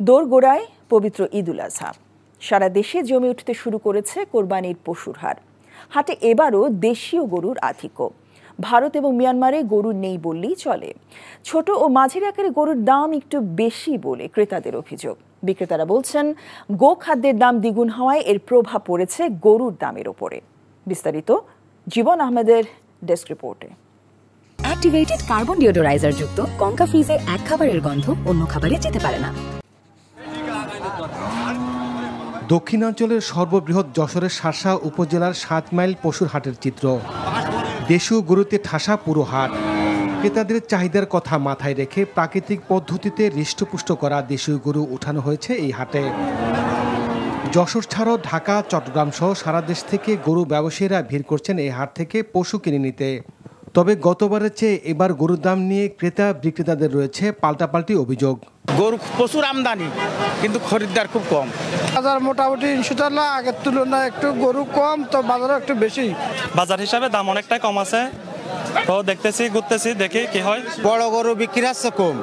দোরগোড়ায় পবিত্র ঈদুল আজহা। সারা দেশে জমে উঠতে শুরু করেছে কোরবানির পশুর হাট। হাটে এবারও দেশীয় গরুর আধিক্য। ভারত এবং মিয়ানমারে গরু নেই বললেই চলে। ছোট ও মাঝারি আকারের গরুর দাম একটু বেশি বলে ক্রেতাদের অভিযোগ। বিক্রেতারা বলছেন, গোখাদ্যের দাম দ্বিগুণ হওয়ায় এর প্রভাব পড়েছে গরুর দামের ওপরে। বিস্তারিত জীবন আহমেদের ডেস্ক রিপোর্টে। অ্যাক্টিভেটেড কার্বন ডিওডোরাইজার যুক্ত কঙ্কা ফ্রিজে এক খাবারের গন্ধ অন্য খাবারে যেতে পারে না। দক্ষিণাঞ্চলের সর্ববৃহৎ যশোরের শার্শা উপজেলার 7 মাইল পশুর হাটের চিত্র। দেশীয় গরুতে ঠাসা পুরো হাট। ক্রেতাদের চাহিদার কথা মাথায় রেখে প্রাকৃতিক পদ্ধতিতে হৃষ্টপুষ্ট করা দেশীয় গরু উঠানো হয়েছে এই হাটে। যশোর ছাড়াও ঢাকা, চট্টগ্রাম সহ সারা দেশ থেকে গরু ব্যবসায়ীরা ভিড় করছেন এই হাট থেকে পশু কিনে নিতে। তবে গতবারের চেয়ে এবার গরুর দাম নিয়ে ক্রেতা বিক্রেতাদের রয়েছে পাল্টাপাল্টি অভিযোগ। গরু প্রচুর আমদানি, কিন্তু খরিদ্দার খুব কম। বাজার মোটামুটি ইনশাআল্লাহ আগের তুলনায় একটু গরু কম, তো বাজারও একটু বেশি। বাজার হিসাবে দাম অনেকটাই কম আছে, তো দেখতেছি ঘুরতেছি দেখি কি হয়। বড় গরু বিক্রি আছে কম,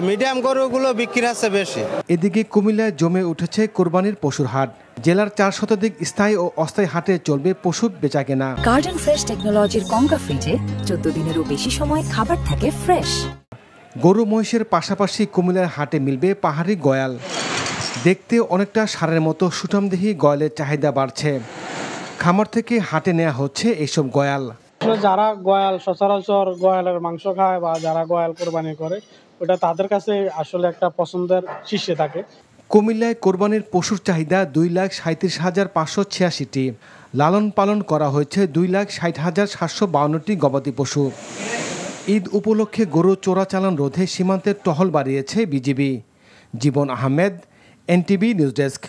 মিডিয়াম গরুগুলো বিক্রি আছে বেশি। এদিকে কুমিল্লায় জমে উঠেছে কোরবানির পশুর হাট। জেলার 4 শতাধিক স্থায়ী ও অস্থায়ী হাটে চলবে পশু বেচাকেনা। গার্ডেন ফ্রেশ টেকনোলজির কঙ্কা ফ্রিজে 14 দিনেরও বেশি সময় খাবার থাকে ফ্রেশ। গরু মহিষের পাশাপাশি কুমিল্লার হাটে মিলবে পাহাড়ি গয়াল। দেখতে অনেকটা ষাঁড়ের মতো সুঠামদেহী গয়ালের চাহিদা বাড়ছে। খামার থেকে হাটে নেওয়া হচ্ছে এইসব গয়াল। যারা গয়াল সচরাচর গয়ালের মাংস খায় বা যারা গয়াল কোরবানি করে, ওটা তাদের কাছে আসলে একটা পছন্দের শীর্ষে থাকে। কুমিল্লায় কোরবানির পশুর চাহিদা 2,37,586টি। লালন পালন করা হয়েছে 2,60,752টি গবাদি পশু। ঈদ উপলক্ষে গরু চোরাচালান রোধে সীমান্তের টহল বাড়িয়েছে বিজিবি। জীবন আহমেদ, এনটিভি নিউজ ডেস্ক।